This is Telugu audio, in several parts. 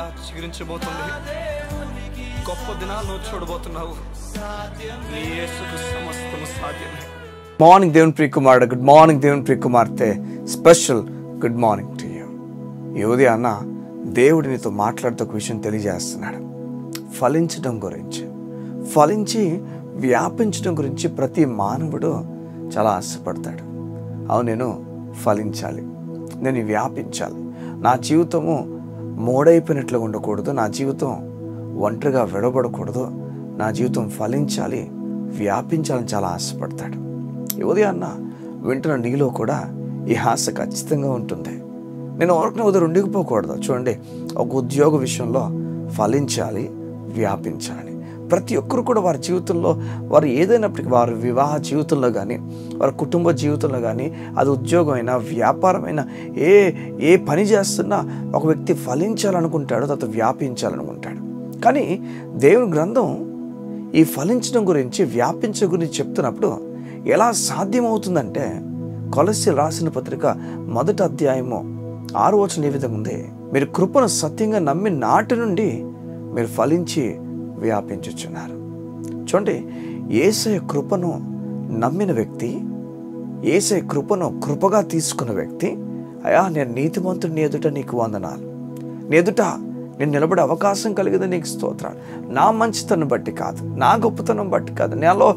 మరలా చిగురించబోతుంది. గొప్ప దినాలను చూడబోతున్నావు. నీ యేసుకు సమస్తము సాధ్యమే. మార్నింగ్ దేవుని ప్రియ కుమారుడు, గుడ్ మార్నింగ్ దేవుని ప్రియ కుమార్తె, special good morning to you. ఈ ఉదయాన్న దేవుడు నీతో మాట్లాడుతూ ఒక విషయం తెలియజేస్తున్నాడు. ఫలించడం గురించి, ఫలించి వ్యాపించడం గురించి ప్రతి మానవుడు చాలా ఆశపడతాడు. అవును, నేను ఫలించాలి, నేను వ్యాపించాలి, నా జీవితము మోడైపోయినట్లుగా ఉండకూడదు, నా జీవితం ఒంటరిగా విడబడకూడదు, నా జీవితం ఫలించాలి, వ్యాపించాలని చాలా ఆశపడతాడు. ఈ ఉదయాన్న వింటున్న నీలో కూడా ఈ ఆశ ఖచ్చితంగా ఉంటుంది. నేను ఎవరికైనా ఉదయం ఉండిపోకూడదు. చూడండి, ఒక ఉద్యోగ విషయంలో ఫలించాలి, వ్యాపించాలి. ప్రతి ఒక్కరు కూడా వారి జీవితంలో, వారు ఏదైనప్పటికీ, వారి వివాహ జీవితంలో కానీ, వారి కుటుంబ జీవితంలో కానీ, అది ఉద్యోగమైనా వ్యాపారమైనా ఏ పని చేస్తున్నా ఒక వ్యక్తి ఫలించాలనుకుంటాడు, తర్వాత వ్యాపించాలనుకుంటాడు. కానీ దేవుని గ్రంథం ఈ ఫలించడం గురించి, వ్యాపించడం గురించి చెప్తున్నప్పుడు ఎలా సాధ్యమవుతుందంటే, కొలస్సీయులకు రాసిన పత్రిక 1వ అధ్యాయము 6వ వచనం ఈ విధంగా ఉంది. మీరు కృపను సత్యంగా నమ్మి నాటి నుండి మీరు ఫలించి వ్యాపించుచున్నారు. చూడండి, యేసయ్య కృపను నమ్మిన వ్యక్తి, యేసయ్య కృపను కృపగా తీసుకున్న వ్యక్తి, అయ్యా నేను నీతిమంతుడు, నీ ఎదుట నీకు వందనాలు, నీ ఎదుట నేను నిలబడే అవకాశం కలిగింది, నీకు స్తోత్రాలు. నా మంచితనం బట్టి కాదు, నా గొప్పతనం బట్టి కాదు, నాలో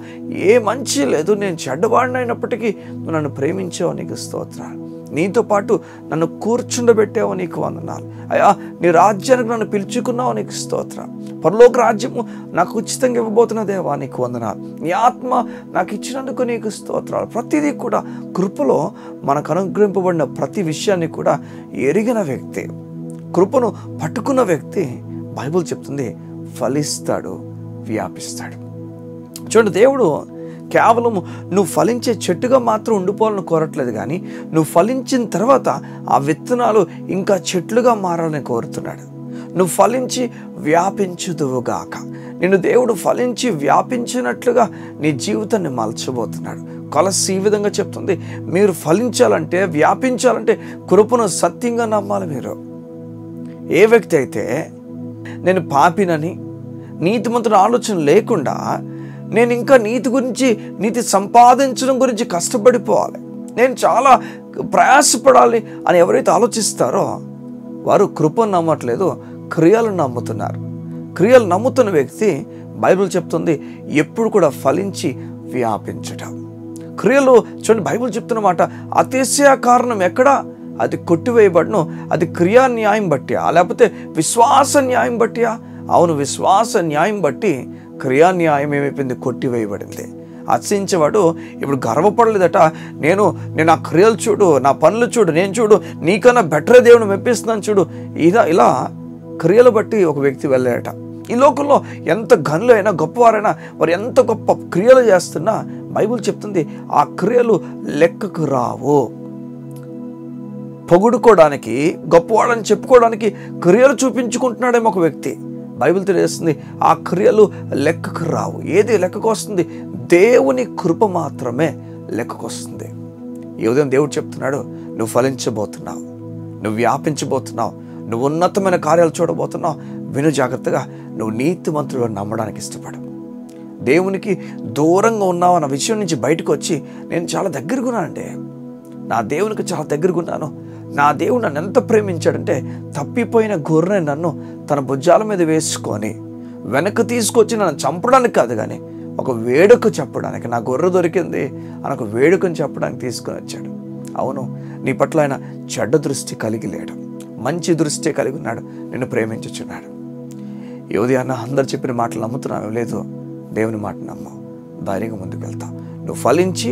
ఏ మంచి లేదు, నేను చెడ్డవాడినైనప్పటికీ నువ్వు నన్ను ప్రేమించావు, నీకు స్తోత్రాలు. నీతో పాటు నన్ను కూర్చుండబెట్టావు, నీకు వందనాలు. అయ్యా నీ రాజ్యానికి నన్ను పిలుచుకున్నావు, నీకు స్తోత్రం. పరలోక రాజ్యము నాకు ఉచితంగా ఇవ్వబోతున్న దేవా, నీకు వందనాలు. నీ ఆత్మ నాకు ఇచ్చినందుకు నీకు స్తోత్రాలు. ప్రతిదీ కూడా కృపలో మనకు అనుగ్రహింపబడిన ప్రతి విషయాన్ని కూడా ఎరిగిన వ్యక్తి, కృపను పట్టుకున్న వ్యక్తి, బైబిల్ చెప్తుంది, ఫలిస్తాడు, వ్యాపిస్తాడు. చూడండి, దేవుడు కేవలం నువ్వు ఫలించే చెట్టుగా మాత్రం ఉండిపోవాలని కోరట్లేదు, కానీ నువ్వు ఫలించిన తర్వాత ఆ విత్తనాలు ఇంకా చెట్లుగా మారాలని కోరుతున్నాడు. నువ్వు ఫలించి వ్యాపించుదువుగాక. నిన్ను దేవుడు ఫలించి వ్యాపించినట్లుగా నీ జీవితాన్ని మలచబోతున్నాడు. కొలస్సీ ఈ విధంగా చెప్తుంది, మీరు ఫలించాలంటే, వ్యాపించాలంటే కృపను సత్యంగా నమ్మాలి. మీరు ఏ వ్యక్తి అయితే నేను పాపినని, నీతిమంతుని ఆలోచన లేకుండా నేను ఇంకా నీతి గురించి, నీతి సంపాదించడం గురించి కష్టపడిపోవాలి, నేను చాలా ప్రయాసపడాలి అని ఎవరైతే ఆలోచిస్తారో వారు కృపను నమ్మట్లేదు, క్రియలను నమ్ముతున్నారు. క్రియలు నమ్ముతున్న వ్యక్తి, బైబిల్ చెప్తుంది, ఎప్పుడు కూడా ఫలించి వ్యాపించటం. క్రియలు చూడండి, బైబిల్ చెప్తున్న మాట, అతిశయ కారణం ఎక్కడా? అది కొట్టివేయబడను. అది క్రియా న్యాయం బట్టియా, లేకపోతే విశ్వాస న్యాయం బట్టియా? అవును, విశ్వాస న్యాయం బట్టి క్రియా న్యాయం ఏమైపోయింది? కొట్టివేయబడింది. అతిశయించేవాడు ఇప్పుడు గర్వపడలేదట, నేను ఆ క్రియలు చూడు, నా పనులు చూడు, నేను చూడు, నీకన్నా బెటరే దేవుని మెప్పిస్తున్నాను చూడు, ఇలా క్రియలు బట్టి ఒక వ్యక్తి వెళ్ళాడట. ఈ లోకంలో ఎంత గనులు అయినా, గొప్పవారైనా, వారు ఎంత గొప్ప క్రియలు చేస్తున్నా బైబిల్ చెప్తుంది, ఆ క్రియలు లెక్కకు రావు. పొగుడుకోవడానికి, గొప్పవాడని చెప్పుకోవడానికి క్రియలు చూపించుకుంటున్నాడేమో ఒక వ్యక్తి. బైబిల్ తెలియజేస్తుంది, ఆ క్రియలు లెక్కకు రావు. ఏది లెక్కకు వస్తుంది? దేవుని కృప మాత్రమే లెక్కకు వస్తుంది. ఈ ఉదయం దేవుడు చెప్తున్నాడు, నువ్వు ఫలించబోతున్నావు, నువ్వు వ్యాపించబోతున్నావు, నువ్వు ఉన్నతమైన కార్యాలు చూడబోతున్నావు. విను జాగ్రత్తగా, నువ్వు నీతిమంతుడు నమ్మడానికి ఇష్టపడు. దేవునికి దూరంగా ఉన్నావు అన్న విషయం నుంచి బయటకు వచ్చి, నేను చాలా దగ్గరగా ఉన్నానంటే, నా దేవునికి చాలా దగ్గరగా ఉన్నాను, నా దేవుడు నన్ను ఎంత ప్రేమించాడంటే, తప్పిపోయిన గొర్రె నన్ను తన భుజాల మీద వేసుకొని వెనక్కి తీసుకొచ్చి నన్ను చంపడానికి కాదు, కానీ ఒక వేడుక చెప్పడానికి, నా గొర్రె దొరికింది అని ఒక వేడుకని చెప్పడానికి తీసుకొని వచ్చాడు. అవును, నీ పట్ల ఆయన చెడ్డ దృష్టి కలిగి లేడు, మంచి దృష్టి కలిగి ఉన్నాడు, నిన్ను ప్రేమించుచున్నాడు. ఈ ఉదయాన్న అందరు చెప్పిన మాటలు నమ్ముతున్నావు? లేదు, దేవుని మాట నమ్ము, ధైర్యంగా ముందుకు వెళ్తావు. నువ్వు ఫలించి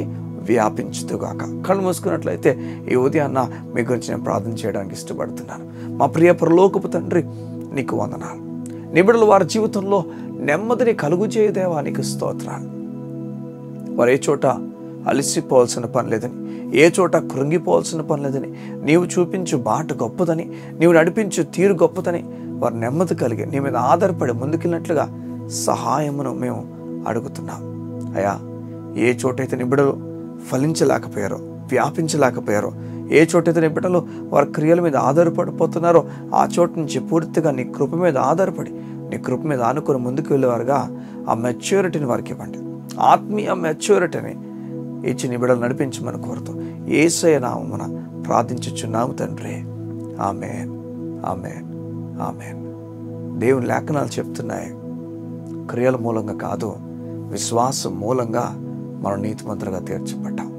వ్యాపించుదుగాక. కళ్ళు మూసుకున్నట్లయితే ఈ ఉదయాన్న మీ గురించి నేను ప్రార్థన చేయడానికి ఇష్టపడుతున్నాను. మా ప్రియ పరలోకపు తండ్రి, నీకు వందనాలు. నిబిడలు వారి జీవితంలో నెమ్మదిని కలుగు చేయదేవా, నీకు స్తోత్రాలు. వారు ఏ చోట అలసిపోవాల్సిన పని లేదని, ఏ చోట కృంగిపోవాల్సిన పని లేదని, నీవు చూపించు బాట గొప్పదని, నీవు నడిపించు తీరు గొప్పదని వారు నెమ్మది కలిగి నీ మీద ఆధారపడి ముందుకెళ్ళినట్లుగా సహాయమును మేము అడుగుతున్నాం. అయ్యా, ఏ చోటైతే నిబిడలు ఫలించలేకపోయారో, వ్యాపించలేకపోయారో, ఏ చోటైతే నీ బిడ్డలు వారి క్రియల మీద ఆధారపడిపోతున్నారో ఆ చోటు నుంచి పూర్తిగా నీ కృప మీద ఆధారపడి, నీ కృప మీద ఆనుకొని ముందుకు వెళ్ళేవారుగా ఆ మెచ్యూరిటీని వారికి ఇవ్వండి. ఆత్మీయ మెచ్యూరిటీని ఇచ్చి నీ బిడ్డలు నడిపించమని కోరుతూ యేసయ్య నామమున ప్రార్థించుచున్నాము తండ్రి. ఆమేన్, ఆమేన్, ఆమేన్. దేవుని లేఖనాలు చెప్తున్నాయి, క్రియల మూలంగా కాదు, విశ్వాసం మూలంగా మనం నీతిమంతులుగా తీర్చబడ్డాం.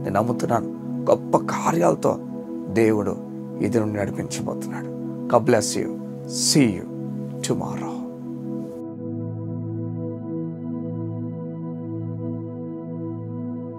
నేను నమ్ముతున్నాను, గొప్ప కార్యాలతో దేవుడు ఇది నుండి నడిపించబోతున్నాడు. God bless you. See you tomorrow.